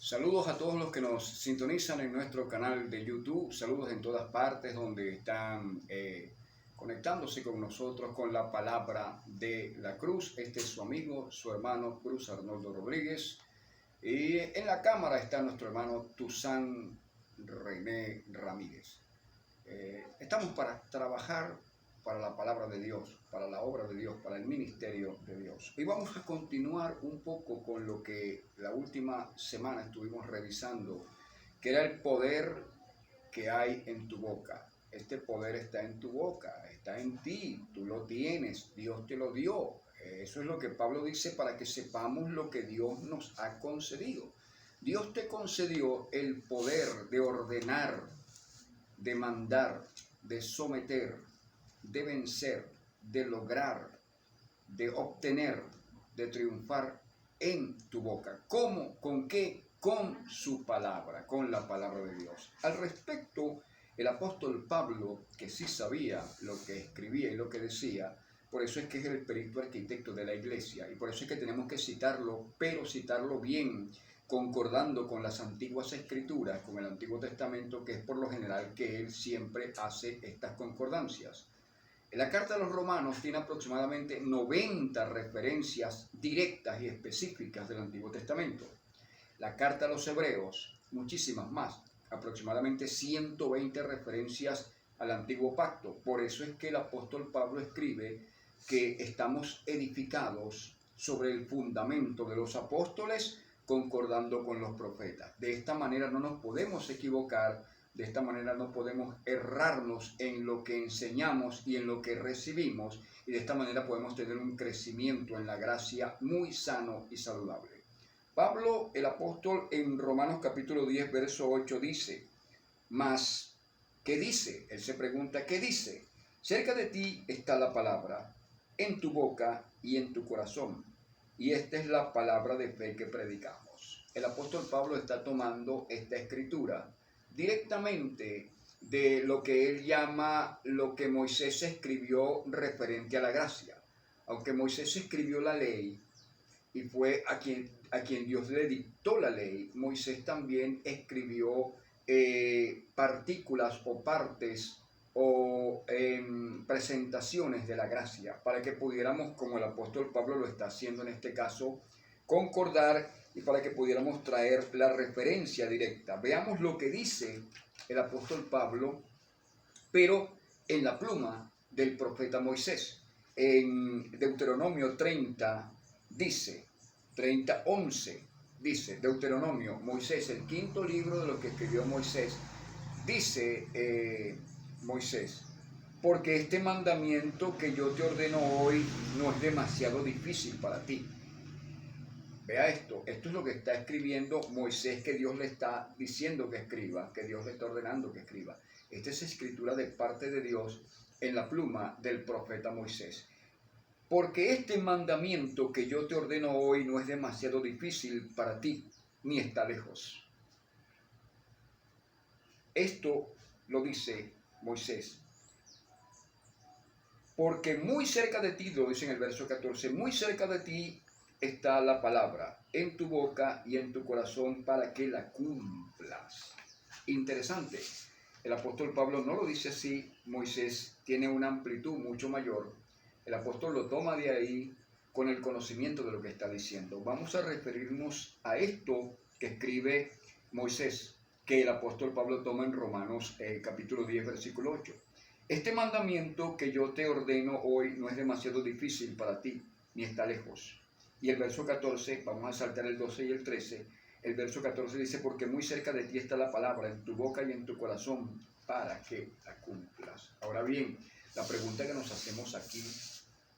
Saludos a todos los que nos sintonizan en nuestro canal de YouTube. Saludos en todas partes donde están conectándose con nosotros con la palabra de la cruz. Este es su amigo, su hermano Cruz Arnoldo Rodríguez. Y en la cámara está nuestro hermano Tuzán René Ramírez. Estamos para trabajar para la palabra de Dios, para la obra de Dios, para el ministerio de Dios. Y vamos a continuar un poco con lo que la última semana estuvimos revisando, que era el poder que hay en tu boca. Este poder está en tu boca, está en ti, tú lo tienes, Dios te lo dio. Eso es lo que Pablo dice para que sepamos lo que Dios nos ha concedido. Dios te concedió el poder de ordenar, de mandar, de someter, de vencer, de lograr, de obtener, de triunfar en tu boca. ¿Cómo? ¿Con qué? Con su palabra, con la palabra de Dios. Al respecto, el apóstol Pablo, que sí sabía lo que escribía y lo que decía, por eso es que es el perito arquitecto de la iglesia, y por eso es que tenemos que citarlo, pero citarlo bien, concordando con las antiguas escrituras, con el Antiguo Testamento, que es por lo general que él siempre hace estas concordancias. La carta a los romanos tiene aproximadamente 90 referencias directas y específicas del Antiguo Testamento. La carta a los hebreos, muchísimas más, aproximadamente 120 referencias al Antiguo Pacto. Por eso es que el apóstol Pablo escribe que estamos edificados sobre el fundamento de los apóstoles, concordando con los profetas. De esta manera no nos podemos equivocar. De esta manera no podemos errarnos en lo que enseñamos y en lo que recibimos, y de esta manera podemos tener un crecimiento en la gracia muy sano y saludable. Pablo, el apóstol, en Romanos capítulo 10, verso 8 dice, mas, ¿qué dice? Él se pregunta, ¿qué dice? Cerca de ti está la palabra, en tu boca y en tu corazón. Y esta es la palabra de fe que predicamos. El apóstol Pablo está tomando esta escritura directamente de lo que él llama lo que Moisés escribió referente a la gracia. Aunque Moisés escribió la ley y fue a quien Dios le dictó la ley, Moisés también escribió partículas o partes o presentaciones de la gracia para que pudiéramos, como el apóstol Pablo lo está haciendo en este caso, concordar y para que pudiéramos traer la referencia directa. Veamos lo que dice el apóstol Pablo, pero en la pluma del profeta Moisés. En Deuteronomio 30 dice, 30:11 dice, Deuteronomio, Moisés, el quinto libro de lo que escribió Moisés, dice Moisés, porque este mandamiento que yo te ordeno hoy no es demasiado difícil para ti. Vea esto es lo que está escribiendo Moisés, que Dios le está diciendo que escriba, que Dios le está ordenando que escriba. Esta es escritura de parte de Dios en la pluma del profeta Moisés. Porque este mandamiento que yo te ordeno hoy no es demasiado difícil para ti, ni está lejos. Esto lo dice Moisés. Porque muy cerca de ti, lo dice en el verso 14, muy cerca de ti está la palabra, en tu boca y en tu corazón para que la cumplas. Interesante. El apóstol Pablo no lo dice así. Moisés tiene una amplitud mucho mayor. El apóstol lo toma de ahí con el conocimiento de lo que está diciendo. Vamos a referirnos a esto que escribe Moisés, que el apóstol Pablo toma en Romanos capítulo 10, versículo 8. Este mandamiento que yo te ordeno hoy no es demasiado difícil para ti, ni está lejos. Y el verso 14, vamos a saltar el 12 y el 13, el verso 14 dice, porque muy cerca de ti está la palabra, en tu boca y en tu corazón, para que la cumplas. Ahora bien, la pregunta que nos hacemos aquí,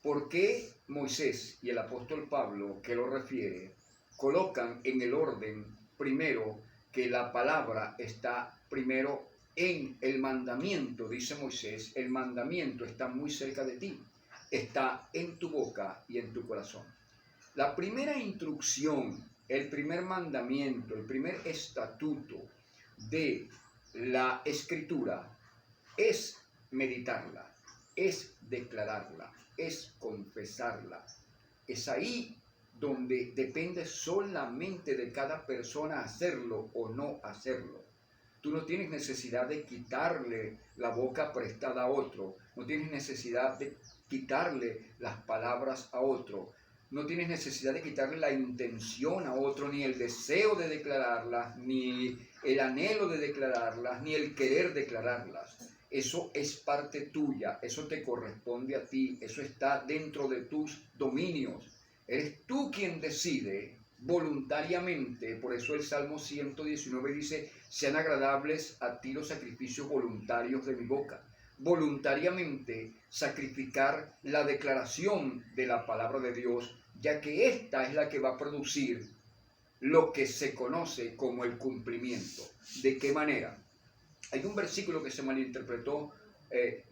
¿por qué Moisés y el apóstol Pablo, que lo refiere, colocan en el orden primero que la palabra está primero en el mandamiento? Dice Moisés, el mandamiento está muy cerca de ti, está en tu boca y en tu corazón. La primera instrucción, el primer mandamiento, el primer estatuto de la escritura es meditarla, es declararla, es confesarla. Es ahí donde depende solamente de cada persona hacerlo o no hacerlo. Tú no tienes necesidad de quitarle la boca prestada a otro, no tienes necesidad de quitarle las palabras a otro, no tienes necesidad de quitarle la intención a otro, ni el deseo de declararlas, ni el anhelo de declararlas, ni el querer declararlas. Eso es parte tuya, eso te corresponde a ti, eso está dentro de tus dominios. Eres tú quien decide voluntariamente. Por eso el Salmo 119 dice: sean agradables a ti los sacrificios voluntarios de mi boca. Voluntariamente sacrificar la declaración de la palabra de Dios, ya que esta es la que va a producir lo que se conoce como el cumplimiento. ¿De qué manera? Hay un versículo que se malinterpretó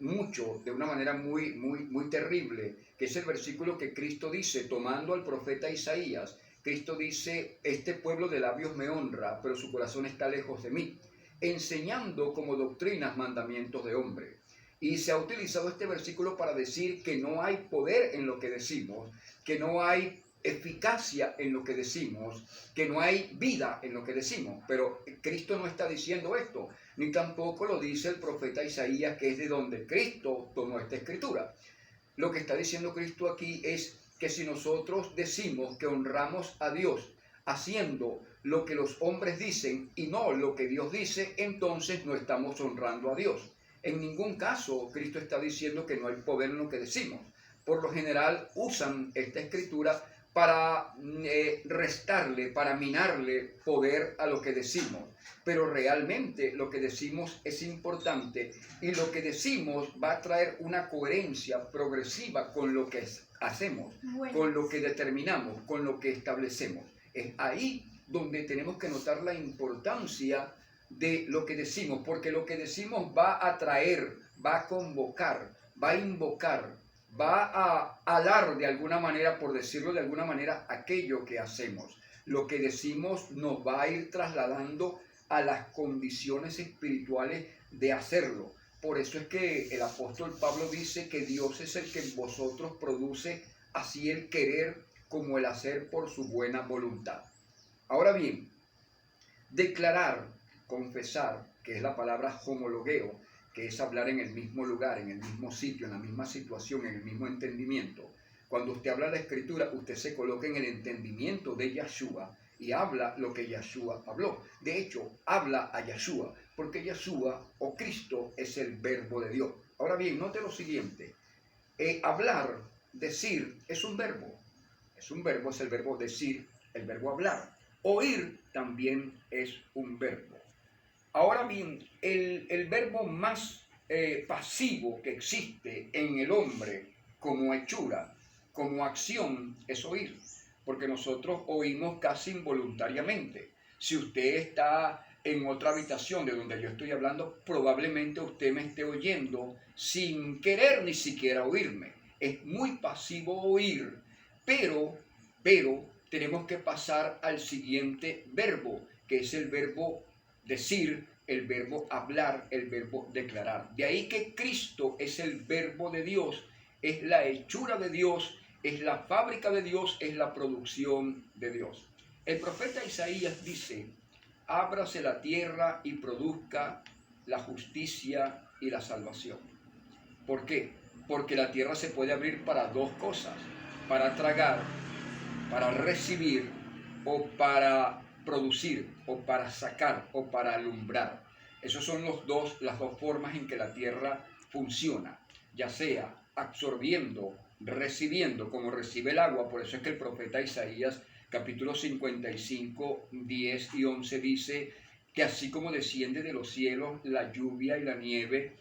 mucho, de una manera muy terrible, que es el versículo que Cristo dice, tomando al profeta Isaías. Cristo dice: este pueblo de labios me honra, pero su corazón está lejos de mí, enseñando como doctrinas mandamientos de hombre. Y se ha utilizado este versículo para decir que no hay poder en lo que decimos, que no hay eficacia en lo que decimos, que no hay vida en lo que decimos. Pero Cristo no está diciendo esto, ni tampoco lo dice el profeta Isaías, que es de donde Cristo tomó esta escritura. Lo que está diciendo Cristo aquí es que si nosotros decimos que honramos a Dios haciendo lo que los hombres dicen y no lo que Dios dice, entonces no estamos honrando a Dios. En ningún caso Cristo está diciendo que no hay poder en lo que decimos. Por lo general usan esta escritura para restarle, para minarle poder a lo que decimos. Pero realmente lo que decimos es importante, y lo que decimos va a traer una coherencia progresiva con lo que hacemos, con lo que determinamos, con lo que establecemos. Es ahí donde tenemos que notar la importancia de lo que decimos, porque lo que decimos va a atraer, va a convocar, va a invocar, va a alar de alguna manera, por decirlo de alguna manera, aquello que hacemos. Lo que decimos nos va a ir trasladando a las condiciones espirituales de hacerlo. Por eso es que el apóstol Pablo dice que Dios es el que en vosotros produce así el querer como el hacer por su buena voluntad. Ahora bien, declarar, confesar, que es la palabra homologueo, que es hablar en el mismo lugar, en el mismo sitio, en la misma situación, en el mismo entendimiento. Cuando usted habla de escritura, usted se coloca en el entendimiento de Yeshua y habla lo que Yeshua habló. De hecho, habla a Yeshua, porque Yeshua o Cristo es el verbo de Dios. Ahora bien, note lo siguiente. Hablar, decir, es un verbo. Es un verbo, es el verbo decir, el verbo hablar. Oír también es un verbo. Ahora bien, el verbo más pasivo que existe en el hombre como hechura, como acción, es oír, porque nosotros oímos casi involuntariamente. Si usted está en otra habitación de donde yo estoy hablando, probablemente usted me esté oyendo sin querer ni siquiera oírme. Es muy pasivo oír, pero tenemos que pasar al siguiente verbo, que es el verbo decir, el verbo hablar, el verbo declarar. De ahí que Cristo es el verbo de Dios, es la hechura de Dios, es la fábrica de Dios, es la producción de Dios. El profeta Isaías dice: ábrase la tierra y produzca la justicia y la salvación. ¿Por qué? Porque la tierra se puede abrir para dos cosas: para tragar, para recibir, o para producir, o para sacar, o para alumbrar. Esas son las dos formas en que la tierra funciona, ya sea absorbiendo, recibiendo, como recibe el agua. Por eso es que el profeta Isaías, capítulo 55, 10 y 11, dice que así como desciende de los cielos la lluvia y la nieve,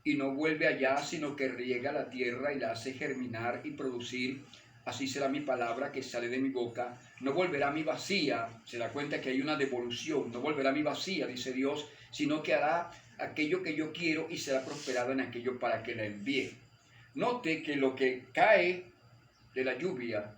y no vuelve allá, sino que riega la tierra y la hace germinar y producir, así será mi palabra que sale de mi boca. No volverá a mí vacía. Se da cuenta que hay una devolución. No volverá a mí vacía, dice Dios, sino que hará aquello que yo quiero y será prosperado en aquello para que la envíe. Note que lo que cae de la lluvia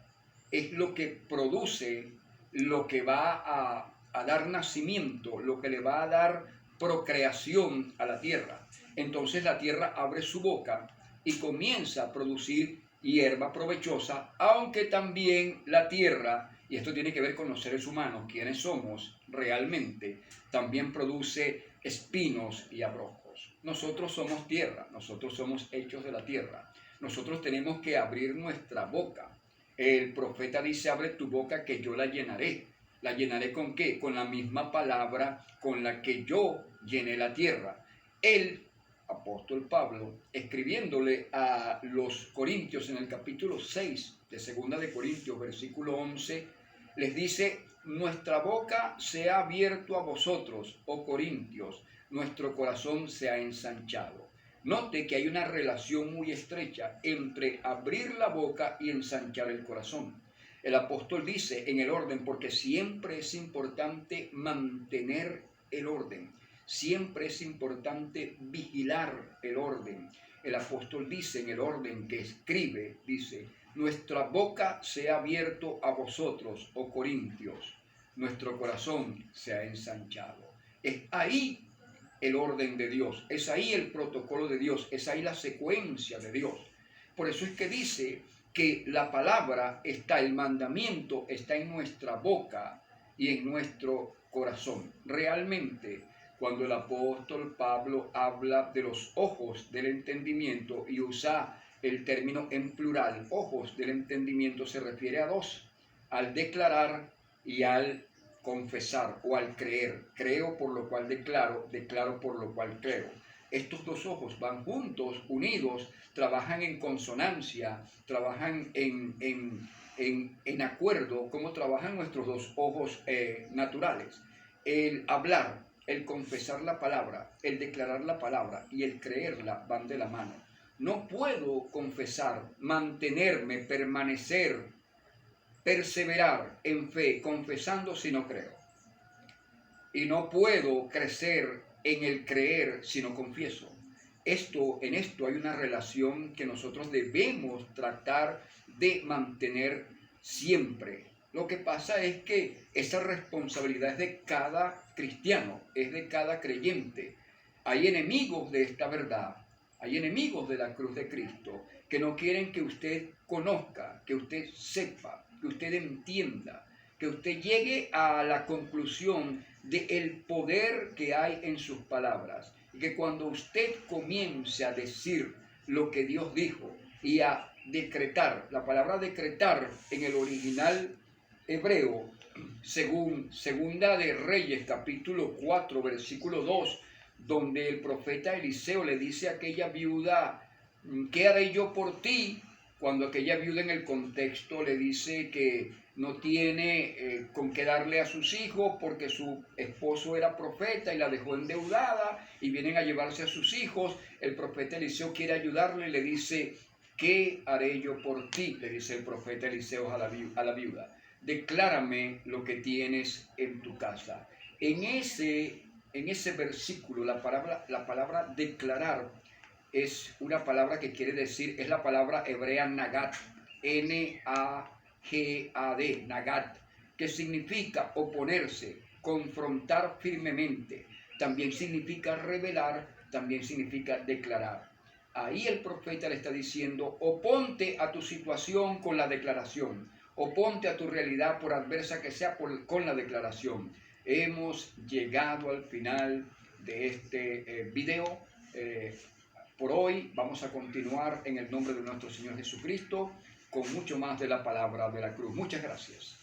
es lo que produce, lo que va a dar nacimiento, lo que le va a dar procreación a la tierra. Entonces la tierra abre su boca y comienza a producir hierba provechosa, aunque también la tierra, y esto tiene que ver con los seres humanos, quienes somos realmente, también produce espinos y abrojos. Nosotros somos tierra, nosotros somos hechos de la tierra. Nosotros tenemos que abrir nuestra boca. El profeta dice, abre tu boca que yo la llenaré. ¿La llenaré con qué? Con la misma palabra con la que yo llené la tierra. El apóstol Pablo, escribiéndole a los Corintios en el capítulo 6 de 2 de Corintios, versículo 11, les dice, nuestra boca se ha abierto a vosotros, oh Corintios, nuestro corazón se ha ensanchado. Note que hay una relación muy estrecha entre abrir la boca y ensanchar el corazón. El apóstol dice en el orden, porque siempre es importante mantener el orden, siempre es importante vigilar el orden. El apóstol dice en el orden que escribe, dice, nuestra boca se ha abierto a vosotros, oh Corintios, nuestro corazón se ha ensanchado. Es ahí el orden de Dios, es ahí el protocolo de Dios, es ahí la secuencia de Dios. Por eso es que dice que la palabra está, el mandamiento está en nuestra boca y en nuestro corazón. Realmente, cuando el apóstol Pablo habla de los ojos del entendimiento y usa el término en plural, ojos del entendimiento, se refiere a dos, al declarar y al confesar o al creer. Creo por lo cual declaro, declaro por lo cual creo. Estos dos ojos van juntos, unidos, trabajan en consonancia, trabajan en acuerdo, como trabajan nuestros dos ojos naturales. El hablar, el confesar la palabra, el declarar la palabra y el creerla van de la mano. No puedo confesar, mantenerme, permanecer, perseverar en fe, confesando si no creo. Y no puedo crecer en el creer si no confieso. En esto hay una relación que nosotros debemos tratar de mantener siempre. Lo que pasa es que esa responsabilidad es de cada cristiano, es de cada creyente. Hay enemigos de esta verdad, hay enemigos de la cruz de Cristo que no quieren que usted conozca, que usted sepa, que usted entienda, que usted llegue a la conclusión del poder que hay en sus palabras. Y que cuando usted comience a decir lo que Dios dijo y a decretar, la palabra decretar en el original hebreo, según Segunda de Reyes, capítulo 4, versículo 2, donde el profeta Eliseo le dice a aquella viuda, ¿qué haré yo por ti? Cuando aquella viuda en el contexto le dice que no tiene con qué darle a sus hijos porque su esposo era profeta y la dejó endeudada y vienen a llevarse a sus hijos, el profeta Eliseo quiere ayudarle y le dice, ¿qué haré yo por ti? Le dice el profeta Eliseo a la viuda, declárame lo que tienes en tu casa. En ese versículo la palabra declarar es una palabra que quiere decir, es la palabra hebrea nagat, N-A-G-A-D, nagat, que significa oponerse, confrontar firmemente, también significa revelar, también significa declarar. Ahí el profeta le está diciendo, oponte a tu situación con la declaración, oponte a tu realidad por adversa que sea con la declaración. Hemos llegado al final de este video. Por hoy vamos a continuar en el nombre de nuestro Señor Jesucristo con mucho más de la palabra de la cruz. Muchas gracias.